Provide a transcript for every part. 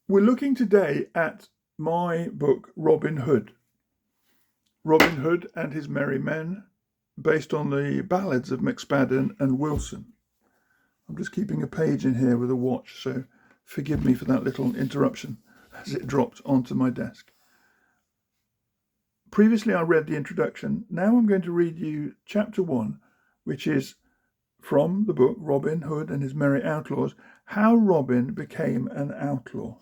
We're looking today at my book, Robin Hood. Robin Hood and His Merry Men, based on the ballads of McSpadden and Wilson. I'm just keeping a page in here with a watch, so forgive me for that little interruption as it dropped onto my desk. Previously, I read the introduction. Now I'm going to read you chapter 1, which is from the book Robin Hood and His Merry Outlaws, How Robin Became an Outlaw.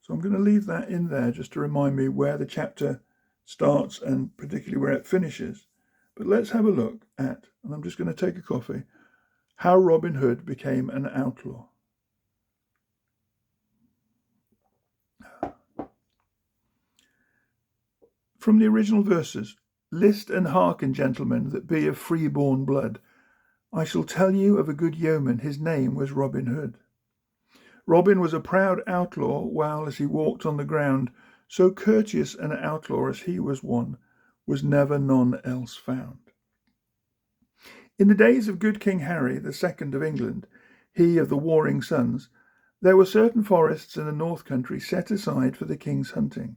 So I'm going to leave that in there just to remind me where the chapter starts and particularly where it finishes. But let's have a look at, and I'm just going to take a coffee, How Robin Hood Became an Outlaw. From the original verses, list and hearken, gentlemen, that be of free-born blood. I shall tell you of a good yeoman, his name was Robin Hood. Robin was a proud outlaw, while as he walked on the ground, so courteous an outlaw as he was one, was never none else found. In the days of good King Harry, the second of England, he of the warring sons, there were certain forests in the north country set aside for the king's hunting,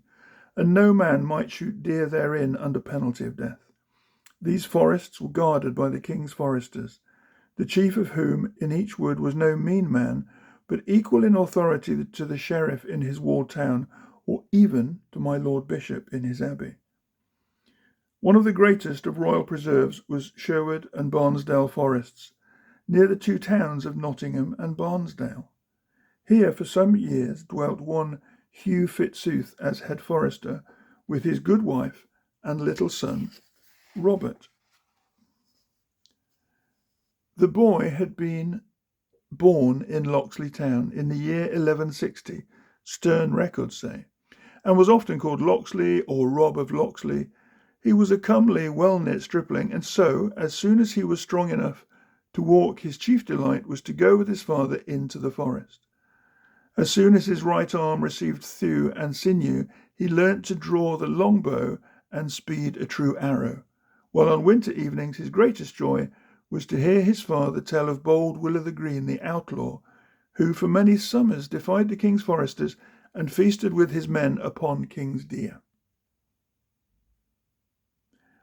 and no man might shoot deer therein under penalty of death. These forests were guarded by the king's foresters, the chief of whom in each wood was no mean man, but equal in authority to the sheriff in his walled town, or even to my Lord Bishop in his abbey. One of the greatest of royal preserves was Sherwood and Barnesdale forests, near the two towns of Nottingham and Barnesdale. Here for some years dwelt one Hugh Fitzooth as head forester, with his good wife and little son, Robert. The boy had been born in Locksley Town in the year 1160, stern records say, and was often called Locksley or Rob of Locksley. He was a comely, well-knit stripling, and so, as soon as he was strong enough to walk, his chief delight was to go with his father into the forest. As soon as his right arm received thew and sinew, he learnt to draw the longbow and speed a true arrow, while on winter evenings his greatest joy was to hear his father tell of bold Will o' the Green, the outlaw, who for many summers defied the king's foresters and feasted with his men upon king's deer.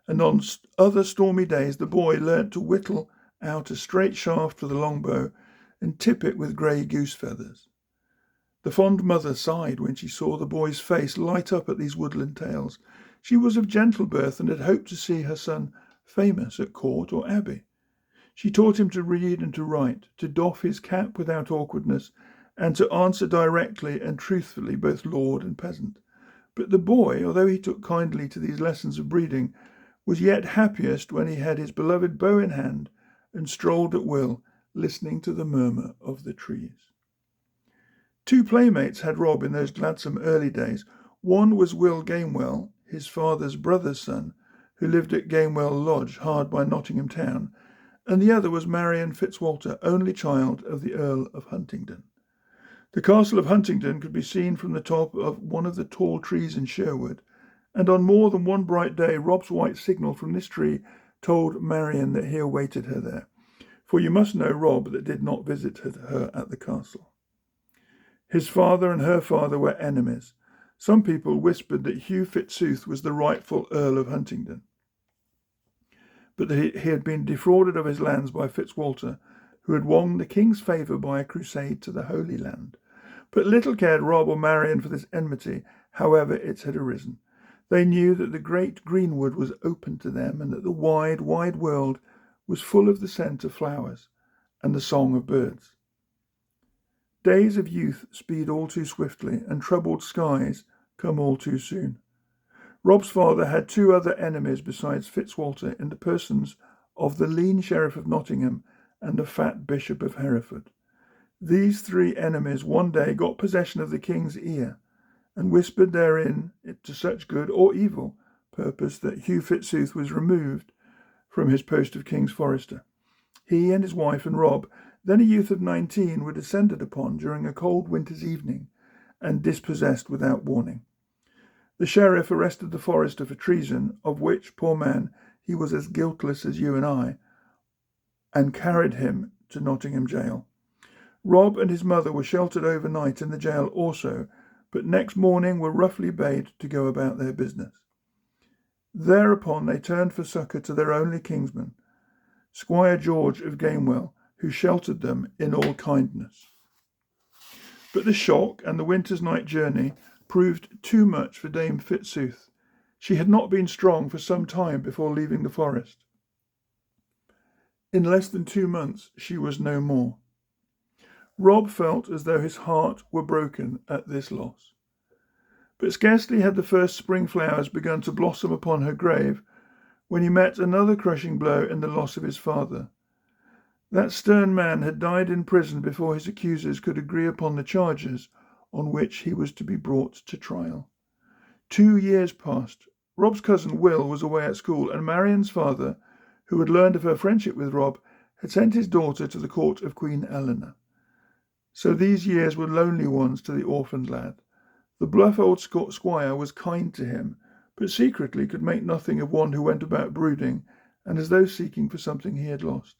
And on other stormy days the boy learnt to whittle out a straight shaft for the longbow and tip it with grey goose feathers. The fond mother sighed when she saw the boy's face light up at these woodland tales. She was of gentle birth and had hoped to see her son famous at court or abbey. She taught him to read and to write, to doff his cap without awkwardness, and to answer directly and truthfully both lord and peasant. But the boy, although he took kindly to these lessons of breeding, was yet happiest when he had his beloved bow in hand and strolled at will, listening to the murmur of the trees. Two playmates had Rob in those gladsome early days. One was Will Gamewell, his father's brother's son, who lived at Gamewell Lodge, hard by Nottingham town, and the other was Marian Fitzwalter, only child of the Earl of Huntingdon. The castle of Huntingdon could be seen from the top of one of the tall trees in Sherwood, and on more than one bright day Rob's white signal from this tree told Marian that he awaited her there, for you must know Rob that did not visit her at the castle. His father and her father were enemies. Some people whispered that Hugh Fitzooth was the rightful Earl of Huntingdon, but that he had been defrauded of his lands by Fitzwalter, who had won the king's favour by a crusade to the Holy Land. But little cared Rob or Marian for this enmity, however it had arisen. They knew that the great greenwood was open to them, and that the wide, wide world was full of the scent of flowers and the song of birds. Days of youth speed all too swiftly, and troubled skies come all too soon. Rob's father had two other enemies besides Fitzwalter in the persons of the lean Sheriff of Nottingham and the fat Bishop of Hereford. These three enemies one day got possession of the king's ear, and whispered therein to such good or evil purpose that Hugh Fitzooth was removed from his post of king's forester. He and his wife and Rob, then a youth of 19, were descended upon during a cold winter's evening, and dispossessed without warning. The sheriff arrested the forester for treason, of which, poor man, he was as guiltless as you and I, and carried him to Nottingham jail. Rob and his mother were sheltered overnight in the jail also, but next morning were roughly bade to go about their business. Thereupon they turned for succour to their only kinsman, Squire George of Gamewell, who sheltered them in all kindness. But the shock and the winter's night journey proved too much for Dame Fitzooth. She had not been strong for some time before leaving the forest. In less than 2 months she was no more. Rob felt as though his heart were broken at this loss. But scarcely had the first spring flowers begun to blossom upon her grave when he met another crushing blow in the loss of his father. That stern man had died in prison before his accusers could agree upon the charges on which he was to be brought to trial. 2 years passed. Rob's cousin Will was away at school, and Marian's father, who had learned of her friendship with Rob, had sent his daughter to the court of Queen Eleanor. So these years were lonely ones to the orphaned lad. The bluff old squire was kind to him, but secretly could make nothing of one who went about brooding, and as though seeking for something he had lost.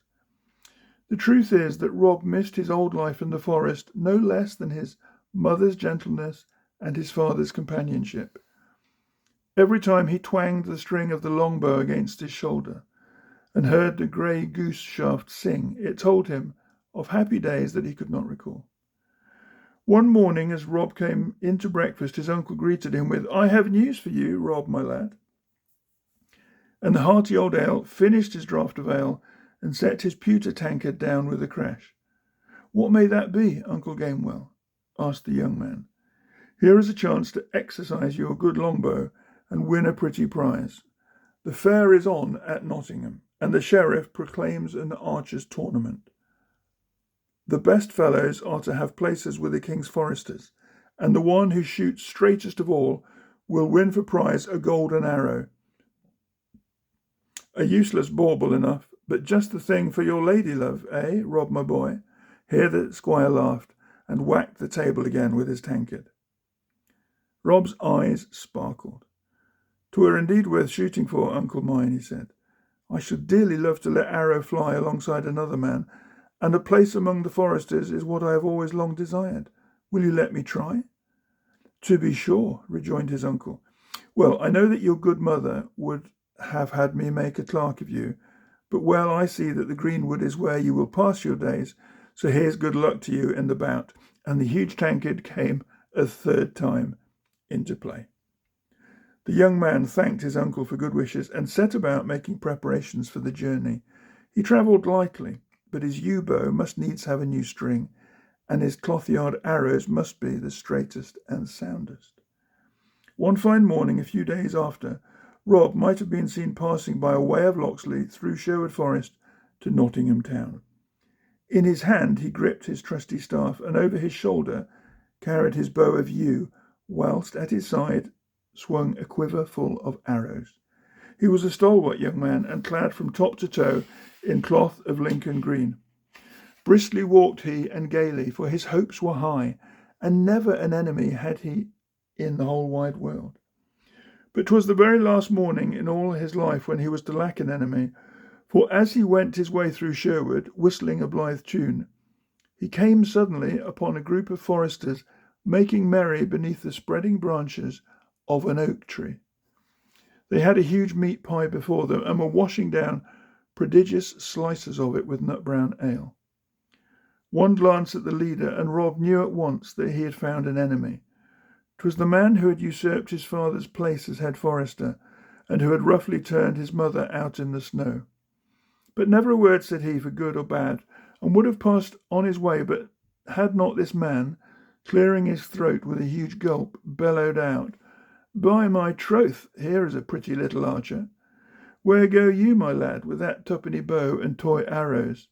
The truth is that Rob missed his old life in the forest no less than his mother's gentleness and his father's companionship. Every time he twanged the string of the longbow against his shoulder and heard the grey goose shaft sing, it told him of happy days that he could not recall. One morning, as Rob came in to breakfast, his uncle greeted him with, "I have news for you, Rob, my lad." And the hearty old ale finished his draught of ale and set his pewter tankard down with a crash. "What may that be, Uncle Gamewell?" asked the young man. "Here is a chance to exercise your good longbow and win a pretty prize. The fair is on at Nottingham, and the sheriff proclaims an archers' tournament. The best fellows are to have places with the king's foresters, and the one who shoots straightest of all will win for prize a golden arrow. A useless bauble enough, but just the thing for your lady love, eh, Rob, my boy?" Here the squire laughed and whacked the table again with his tankard. Rob's eyes sparkled. "'Twere indeed worth shooting for, uncle mine," he said. "I should dearly love to let arrow fly alongside another man, and a place among the foresters is what I have always long desired. Will you let me try?" "To be sure," rejoined his uncle. "Well, I know that your good mother would have had me make a clerk of you, but well, I see that the greenwood is where you will pass your days, so here's good luck to you in the bout." And the huge tankard came a third time into play. The young man thanked his uncle for good wishes and set about making preparations for the journey. He travelled lightly, but his yew bow must needs have a new string, and his cloth-yard arrows must be the straightest and soundest. One fine morning, a few days after, Rob might have been seen passing by a way of Locksley through Sherwood Forest to Nottingham town. In his hand he gripped his trusty staff, and over his shoulder carried his bow of yew, whilst at his side swung a quiver full of arrows. He was a stalwart young man, and clad from top to toe in cloth of Lincoln green. Briskly walked he, and gaily, for his hopes were high, and never an enemy had he in the whole wide world. But 'twas the very last morning in all his life when he was to lack an enemy, for as he went his way through Sherwood, whistling a blithe tune, he came suddenly upon a group of foresters making merry beneath the spreading branches of an oak tree. They had a huge meat pie before them, and were washing down prodigious slices of it with nut-brown ale. One glance at the leader, and Rob knew at once that he had found an enemy. 'Twas the man who had usurped his father's place as head forester, and who had roughly turned his mother out in the snow. But never a word said he for good or bad, and would have passed on his way, but had not this man, clearing his throat with a huge gulp, bellowed out, "By my troth, here is a pretty little archer. Where go you, my lad, with that twopenny bow and toy arrows?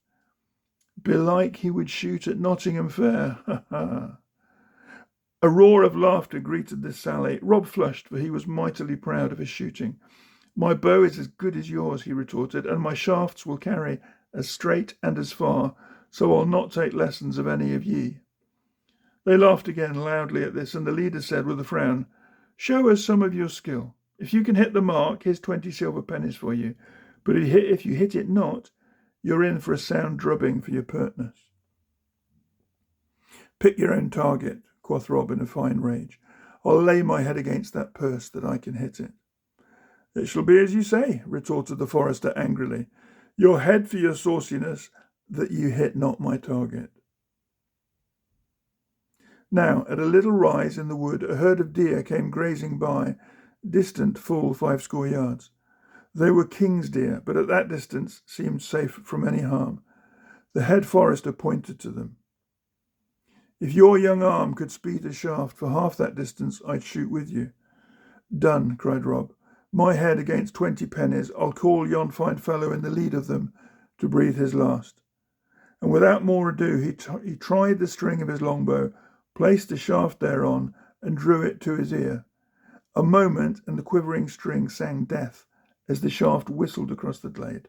Belike he would shoot at Nottingham fair, ha ha." A roar of laughter greeted this sally. Rob flushed, for he was mightily proud of his shooting. "My bow is as good as yours," he retorted, "and my shafts will carry as straight and as far, so I'll not take lessons of any of ye." They laughed again loudly at this, and the leader said with a frown, "Show us some of your skill. If you can hit the mark, here's 20 silver pennies for you. But if you hit it not, you're in for a sound drubbing for your pertness." Pick your own target, quoth Rob in a fine rage. I'll lay my head against that purse that I can hit it. It shall be as you say, retorted the forester angrily. Your head for your sauciness, that you hit not my target. Now, at a little rise in the wood, a herd of deer came grazing by, distant full 50 yards. They were king's deer, but at that distance seemed safe from any harm. The head forester pointed to them. If your young arm could speed a shaft for half that distance, I'd shoot with you. Done, cried Rob. My head against 20 pennies. I'll call yon fine fellow in the lead of them to breathe his last. And without more ado, he tried the string of his longbow, placed the shaft thereon, and drew it to his ear. A moment, and the quivering string sang death as the shaft whistled across the glade.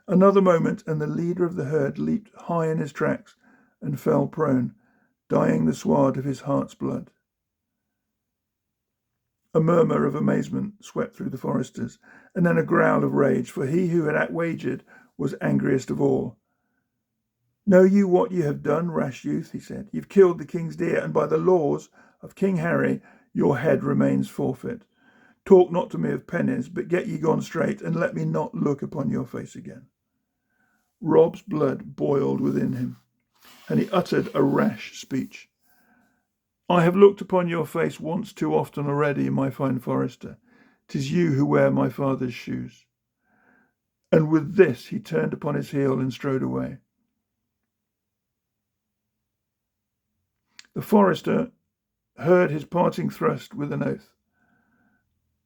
Another moment, and the leader of the herd leaped high in his tracks and fell prone, dyeing the sward of his heart's blood. A murmur of amazement swept through the foresters, and then a growl of rage, for he who had outwagered was angriest of all. Know you what you have done, rash youth, he said. You've killed the king's deer, and by the laws of King Harry, your head remains forfeit. Talk not to me of pennies, but get ye gone straight, and let me not look upon your face again. Rob's blood boiled within him, and he uttered a rash speech. I have looked upon your face once too often already, my fine forester. 'Tis you who wear my father's shoes. And with this he turned upon his heel and strode away. The forester heard his parting thrust with an oath.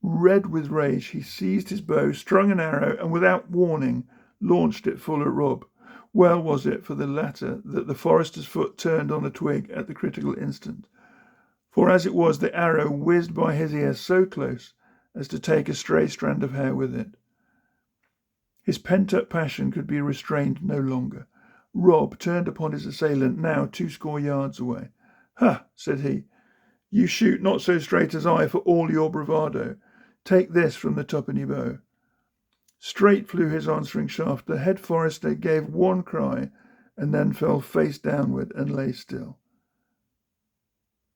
Red with rage, he seized his bow, strung an arrow, and without warning launched it full at Rob. Well was it for the latter that the forester's foot turned on a twig at the critical instant, for as it was, the arrow whizzed by his ear so close as to take a stray strand of hair with it. His pent-up passion could be restrained no longer. Rob turned upon his assailant, now 20 yards away. Ha, said he, you shoot not so straight as I for all your bravado. Take this from the twopenny bow. Straight flew his answering shaft. The head forester gave one cry and then fell face downward and lay still.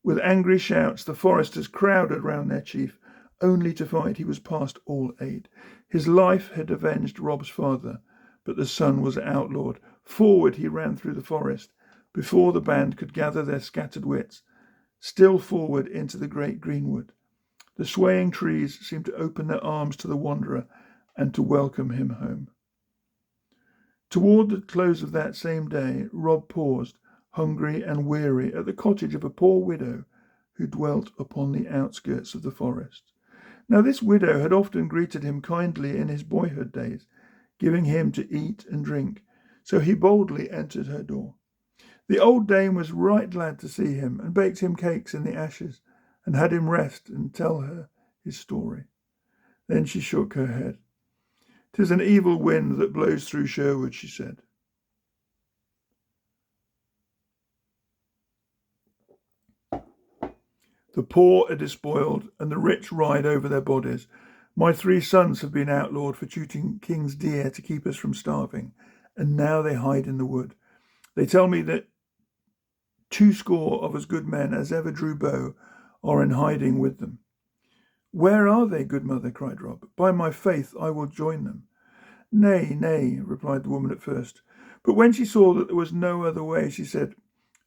With angry shouts, the foresters crowded round their chief, only to find he was past all aid. His life had avenged Rob's father, but the son was outlawed. Forward he ran through the forest, before the band could gather their scattered wits, still forward into the great greenwood. The swaying trees seemed to open their arms to the wanderer and to welcome him home. Toward the close of that same day, Rob paused, hungry and weary, at the cottage of a poor widow who dwelt upon the outskirts of the forest. Now this widow had often greeted him kindly in his boyhood days, giving him to eat and drink, so he boldly entered her door. The old dame was right glad to see him, and baked him cakes in the ashes, and had him rest and tell her his story. Then she shook her head. "'Tis an evil wind that blows through Sherwood," she said. "The poor are despoiled, and the rich ride over their bodies. My 3 sons have been outlawed for shooting king's deer to keep us from starving, and now they hide in the wood. They tell me that 20 of as good men as ever drew bow are in hiding with them." "Where are they, good mother?" cried Rob. "By my faith, I will join them." "Nay, nay," replied the woman at first, but when she saw that there was no other way, she said,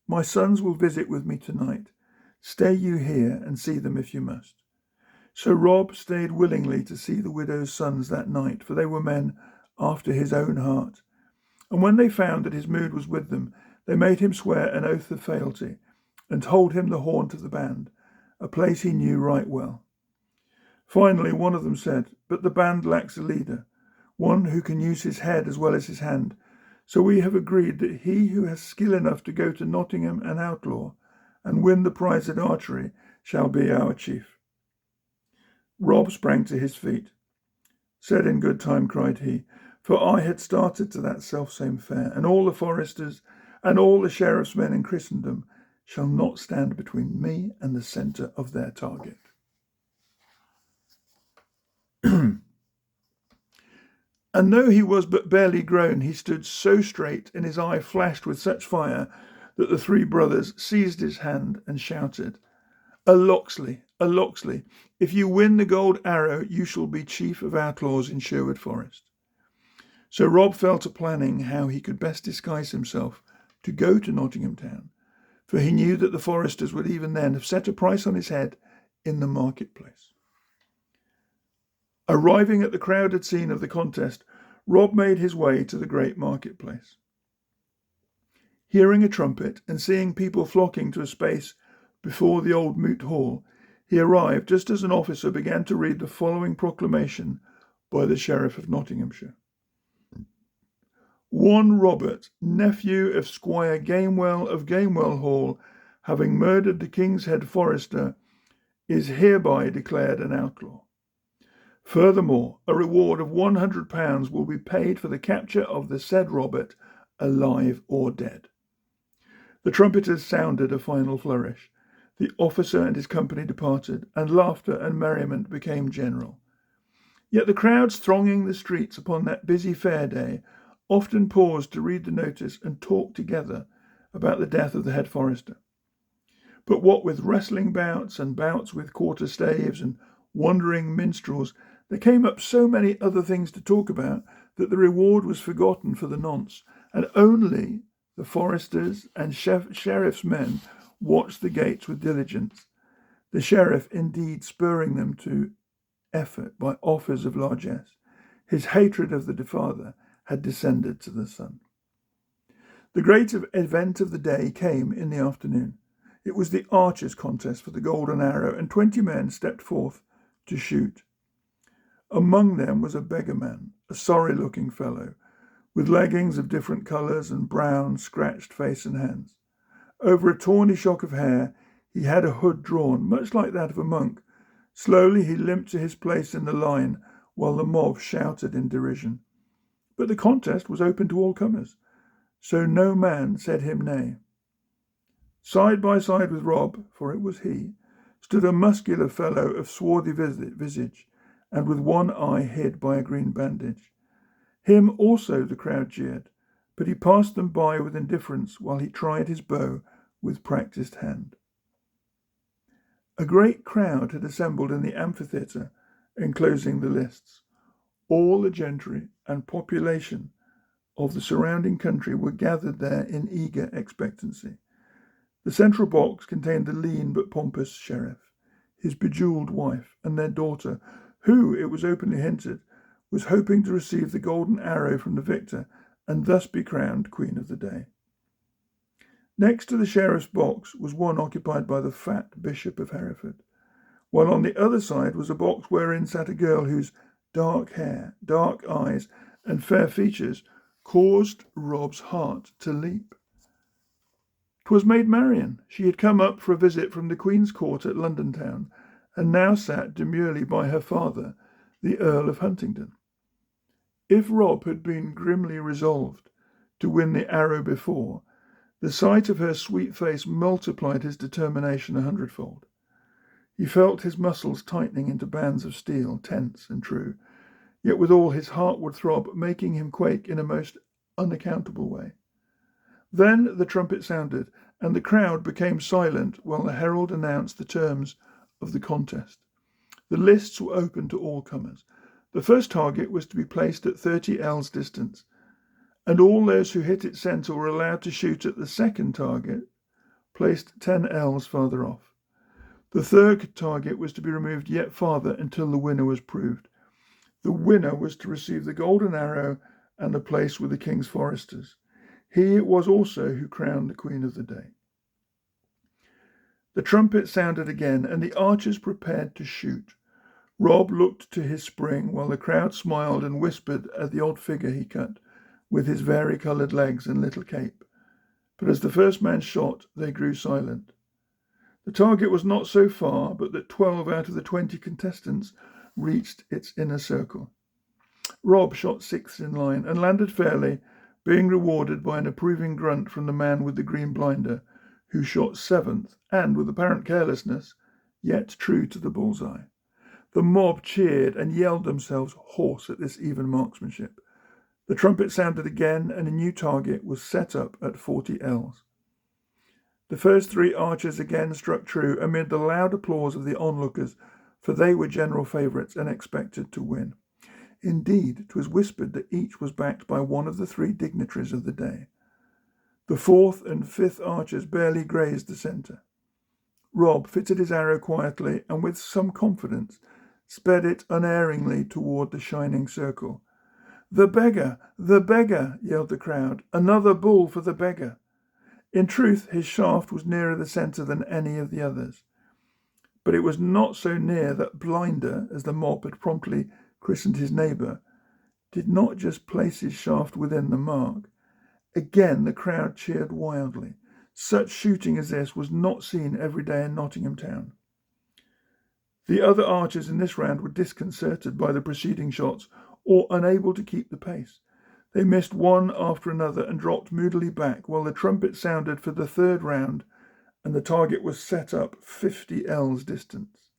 "My sons will visit with me tonight. Stay you here and see them if you must." So Rob stayed willingly to see the widow's sons that night, for they were men after his own heart. And when they found that his mood was with them, they made him swear an oath of fealty, and told him the haunt of the band, a place he knew right well. Finally, one of them said, "But the band lacks a leader, one who can use his head as well as his hand. So we have agreed that he who has skill enough to go to Nottingham and Outlaw and win the prize at archery shall be our chief." Rob sprang to his feet. "Said in good time," cried he, "for I had started to that selfsame fair, and all the foresters and all the sheriff's men in Christendom shall not stand between me and the centre of their target." And though he was but barely grown, he stood so straight, and his eye flashed with such fire, that the three brothers seized his hand and shouted, "A Locksley, a Locksley, if you win the gold arrow, you shall be chief of outlaws in Sherwood Forest." So Rob fell to planning how he could best disguise himself to go to Nottingham Town, for he knew that the foresters would even then have set a price on his head in the marketplace. Arriving at the crowded scene of the contest, Rob made his way to the great marketplace. Hearing a trumpet and seeing people flocking to a space before the old moot hall, he arrived just as an officer began to read the following proclamation by the Sheriff of Nottinghamshire. "One Robert, nephew of Squire Gamewell of Gamewell Hall, having murdered the King's Head Forester, is hereby declared an outlaw. Furthermore, a reward of £100 will be paid for the capture of the said Robert, alive or dead." The trumpeters sounded a final flourish. The officer and his company departed, and laughter and merriment became general. Yet the crowds thronging the streets upon that busy fair day often paused to read the notice and talk together about the death of the head forester. But what with wrestling bouts and bouts with quarter-staves and wandering minstrels, there came up so many other things to talk about that the reward was forgotten for the nonce, and only the foresters and sheriff's men watched the gates with diligence, the sheriff indeed spurring them to effort by offers of largesse. His hatred of the father had descended to the son. The great event of the day came in the afternoon. It was the archers' contest for the golden arrow, and 20 men stepped forth to shoot. Among them was a beggar-man, a sorry-looking fellow, with leggings of different colours and brown, scratched face and hands. Over a tawny shock of hair, he had a hood drawn, much like that of a monk. Slowly he limped to his place in the line, while the mob shouted in derision. But the contest was open to all comers, so no man said him nay. Side by side with Rob, for it was he, stood a muscular fellow of swarthy visage, and with one eye hid by a green bandage. Him also the crowd jeered, but he passed them by with indifference while he tried his bow with practised hand. A great crowd had assembled in the amphitheatre enclosing the lists. All the gentry and population of the surrounding country were gathered there in eager expectancy. The central box contained the lean but pompous sheriff, his bejewelled wife, and their daughter, who, it was openly hinted, was hoping to receive the golden arrow from the victor and thus be crowned Queen of the Day. Next to the sheriff's box was one occupied by the fat Bishop of Hereford, while on the other side was a box wherein sat a girl whose dark hair, dark eyes, and fair features caused Rob's heart to leap. 'Twas Maid Marian. She had come up for a visit from the Queen's Court at London Town, and now sat demurely by her father, the Earl of Huntingdon. If Rob had been grimly resolved to win the arrow before, the sight of her sweet face multiplied his determination 100-fold. He felt his muscles tightening into bands of steel, tense and true, yet withal his heart would throb, making him quake in a most unaccountable way. Then the trumpet sounded, and the crowd became silent while the herald announced the terms of the contest. The lists were open to all comers. The first target was to be placed at 30 ells distance, and all those who hit its centre were allowed to shoot at the second target, placed 10 ells farther off. The third target was to be removed yet farther until the winner was proved. The winner was to receive the golden arrow and a place with the king's foresters. He it was also who crowned the Queen of the Day. The trumpet sounded again, and the archers prepared to shoot. Rob looked to his spring, while the crowd smiled and whispered at the odd figure he cut, with his vari-coloured legs and little cape. But as the first man shot, they grew silent. The target was not so far, but that 12 out of the 20 contestants reached its inner circle. Rob shot sixth in line and landed fairly, being rewarded by an approving grunt from the man with the green blinder, who shot seventh, and with apparent carelessness, yet true to the bull's-eye. The mob cheered and yelled themselves hoarse at this even marksmanship. The trumpet sounded again, and a new target was set up at 40 ells. The first 3 archers again struck true amid the loud applause of the onlookers, for they were general favourites and expected to win. Indeed, 'twas whispered that each was backed by one of the 3 dignitaries of the day. The 4th and 5th archers barely grazed the centre. Rob fitted his arrow quietly and with some confidence sped it unerringly toward the shining circle. "The beggar! The beggar!" yelled the crowd. "Another bull for the beggar!" In truth, his shaft was nearer the centre than any of the others. But it was not so near that Blinder, as the mob had promptly christened his neighbour, did not just place his shaft within the mark. Again the crowd cheered wildly. Such shooting as this was not seen every day in Nottingham town. The other archers in this round were disconcerted by the preceding shots, or unable to keep the pace. They missed one after another and dropped moodily back while the trumpet sounded for the 3rd round and the target was set up 50 ells distance.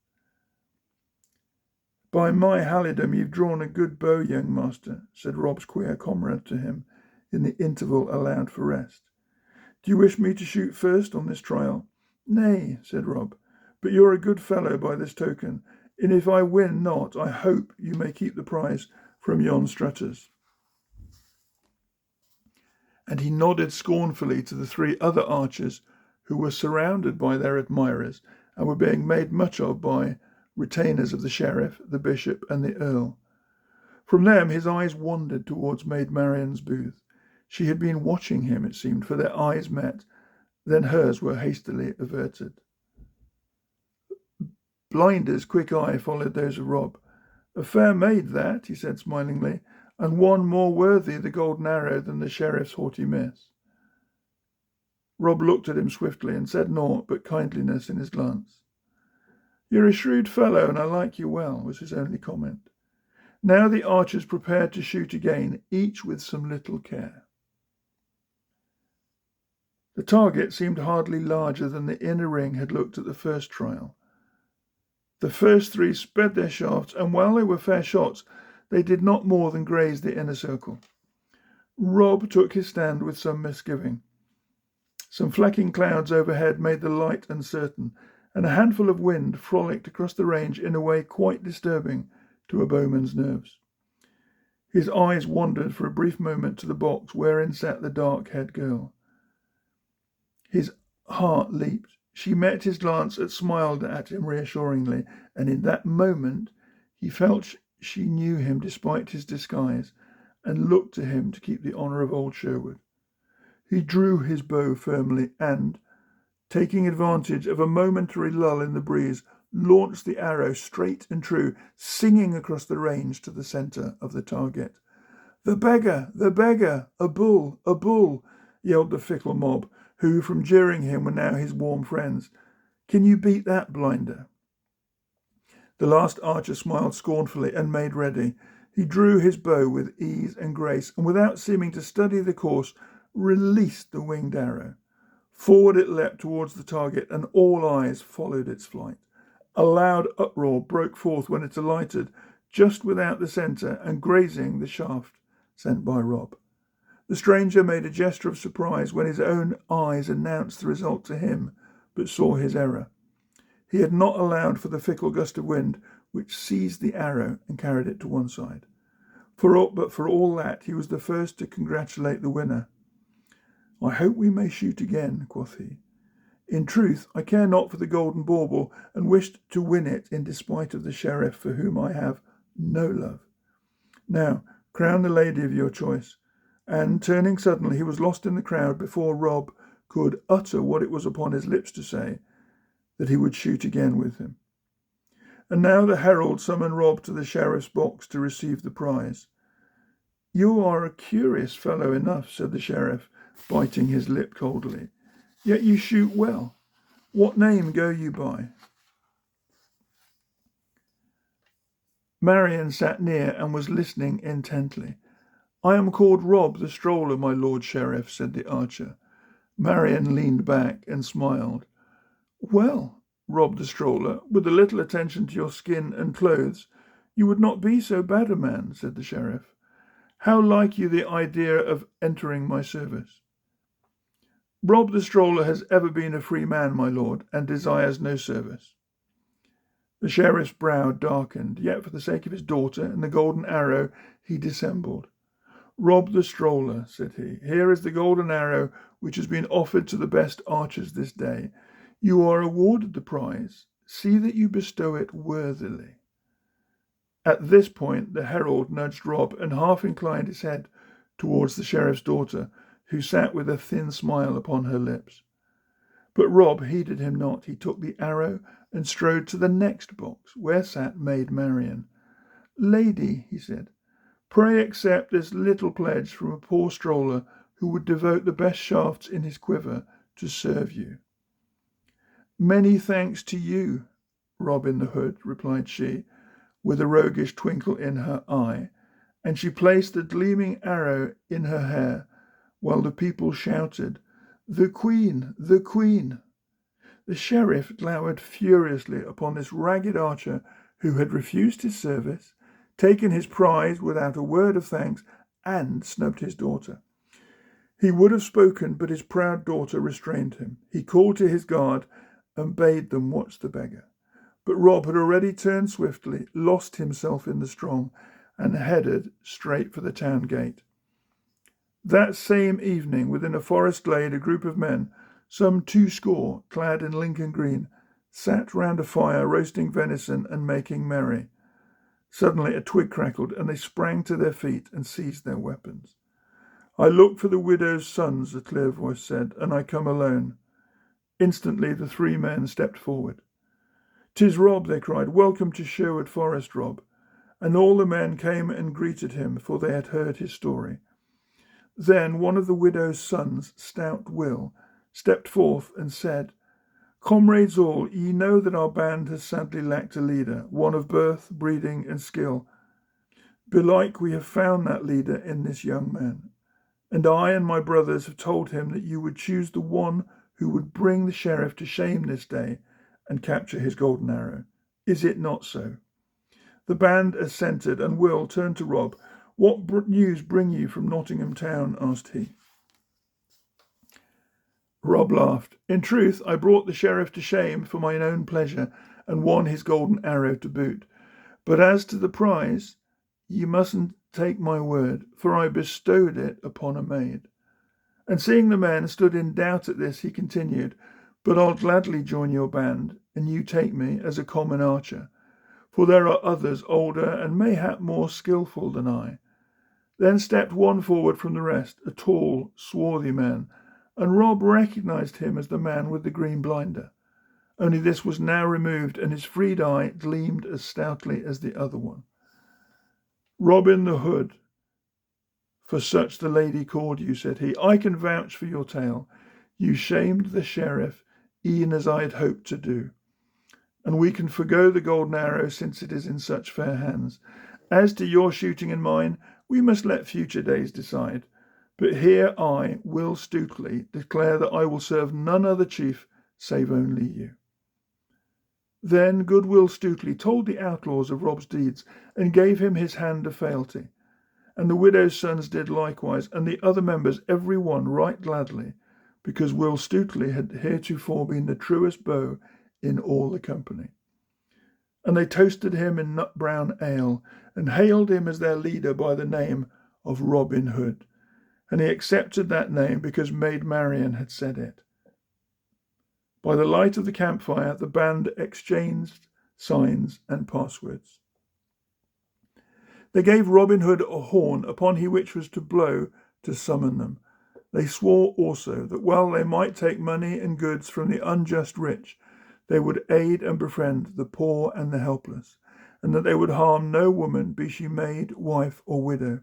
"By my halidom, you've drawn a good bow, young master," said Rob's queer comrade to him in the interval allowed for rest. "Do you wish me to shoot first on this trial?" "Nay," said Rob, "but you're a good fellow by this token, and if I win not, I hope you may keep the prize from yon strutters." And he nodded scornfully to the 3 other archers who were surrounded by their admirers and were being made much of by retainers of the sheriff, the bishop, and the earl. From them his eyes wandered towards Maid Marian's booth. She had been watching him, it seemed, for their eyes met, then hers were hastily averted. Blinder's quick eye followed those of Rob. "A fair maid that," he said smilingly, "and one more worthy the golden arrow than the sheriff's haughty miss." Rob looked at him swiftly and said naught but kindliness in his glance. "You're a shrewd fellow, and I like you well," was his only comment. Now the archers prepared to shoot again, each with some little care. The target seemed hardly larger than the inner ring had looked at the first trial. The first 3 sped their shafts, and while they were fair shots, they did not more than graze the inner circle. Rob took his stand with some misgiving. Some flecking clouds overhead made the light uncertain, and a handful of wind frolicked across the range in a way quite disturbing to a bowman's nerves. His eyes wandered for a brief moment to the box wherein sat the dark-haired girl. His heart leaped. She met his glance and smiled at him reassuringly, and in that moment he felt she knew him despite his disguise, and looked to him to keep the honour of old Sherwood. He drew his bow firmly and, taking advantage of a momentary lull in the breeze, launched the arrow straight and true, singing across the range to the centre of the target. "The beggar! The beggar! A bull! A bull!" yelled the fickle mob, who from jeering him were now his warm friends. "Can you beat that, Blinder?" The last archer smiled scornfully and made ready. He drew his bow with ease and grace, and without seeming to study the course, released the winged arrow. Forward it leapt towards the target, and all eyes followed its flight. A loud uproar broke forth when it alighted just without the centre and grazing the shaft sent by Rob. The stranger made a gesture of surprise when his own eyes announced the result to him, but saw his error. He had not allowed for the fickle gust of wind, which seized the arrow and carried it to one side. But for all that, he was the first to congratulate the winner. "I hope we may shoot again," quoth he. "In truth, I care not for the golden bauble, and wished to win it in despite of the sheriff, for whom I have no love. Now, crown the lady of your choice." And, turning suddenly, he was lost in the crowd before Rob could utter what it was upon his lips to say, that he would shoot again with him. And now the herald summoned Rob to the sheriff's box to receive the prize. "You are a curious fellow enough," said the sheriff, biting his lip coldly. "Yet you shoot well. What name go you by?" Marian sat near and was listening intently. "I am called Rob the Stroller, my lord sheriff," said the archer. Marian leaned back and smiled. "Well, Rob the Stroller, with a little attention to your skin and clothes, you would not be so bad a man," said the sheriff. "How like you the idea of entering my service?" Rob the stroller has ever been a free man, my lord, and desires no service. The sheriff's brow darkened, yet for the sake of his daughter and the golden arrow he dissembled. Rob the stroller, said he, here is the golden arrow which has been offered to the best archers this day. You are awarded the prize. See that you bestow it worthily. At this point the herald nudged Rob and half inclined his head towards the sheriff's daughter, who sat with a thin smile upon her lips. But Rob heeded him not. He took the arrow and strode to the next box, where sat Maid Marian. Lady, he said, pray accept this little pledge from a poor stroller who would devote the best shafts in his quiver to serve you. Many thanks to you, Robin the Hood, replied she, with a roguish twinkle in her eye, and she placed the gleaming arrow in her hair, while the people shouted, The Queen! The Queen! The sheriff glowered furiously upon this ragged archer who had refused his service, taken his prize without a word of thanks, and snubbed his daughter. He would have spoken, but his proud daughter restrained him. He called to his guard and bade them watch the beggar. But Rob had already turned swiftly, lost himself in the throng, and headed straight for the town gate. That same evening, within a forest glade, a group of men, some 200, clad in Lincoln green, sat round a fire, roasting venison and making merry. Suddenly a twig crackled, and they sprang to their feet and seized their weapons. I look for the widow's sons, a clear voice said, and I come alone. Instantly the 3 men stepped forward. "'Tis Rob," they cried. "Welcome to Sherwood Forest, Rob." And all the men came and greeted him, for they had heard his story. Then one of the widow's sons, stout Will, stepped forth and said, "Comrades all, ye know that our band has sadly lacked a leader, one of birth, breeding, and skill. Belike we have found that leader in this young man. And I and my brothers have told him that you would choose the one who would bring the sheriff to shame this day and capture his golden arrow. Is it not so?" The band assented, and Will turned to Rob. "What news bring you from Nottingham town?" asked he. Rob laughed. "In truth, I brought the sheriff to shame for mine own pleasure, and won his golden arrow to boot. But as to the prize, ye mustn't take my word, for I bestowed it upon a maid." And seeing the men stood in doubt at this, he continued, "But I'll gladly join your band, and you take me as a common archer, for there are others older and mayhap more skilful than I." Then stepped one forward from the rest, a tall, swarthy man, and Rob recognized him as the man with the green blinder. Only this was now removed, and his freed eye gleamed as stoutly as the other one. "Robin the Hood, for such the lady called you," said he. "I can vouch for your tale. You shamed the sheriff, e'en as I had hoped to do. And we can forgo the golden arrow, since it is in such fair hands. As to your shooting and mine, we must let future days decide. But here I, Will Stuteley, declare that I will serve none other chief save only you." Then good Will Stuteley told the outlaws of Rob's deeds, and gave him his hand of fealty. And the widow's sons did likewise, and the other members every one right gladly, because Will Stuteley had heretofore been the truest beau in all the company. And they toasted him in nut brown ale, and hailed him as their leader by the name of Robin Hood. And he accepted that name because Maid Marian had said it. By the light of the campfire, the band exchanged signs and passwords. They gave Robin Hood a horn, upon which was to blow to summon them. They swore also that while they might take money and goods from the unjust rich, they would aid and befriend the poor and the helpless, and that they would harm no woman, be she maid, wife, or widow.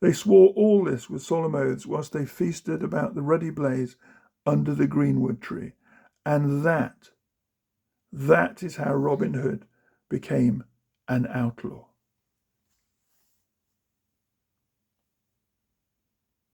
They swore all this with solemn oaths whilst they feasted about the ruddy blaze under the greenwood tree. And that is how Robin Hood became an outlaw.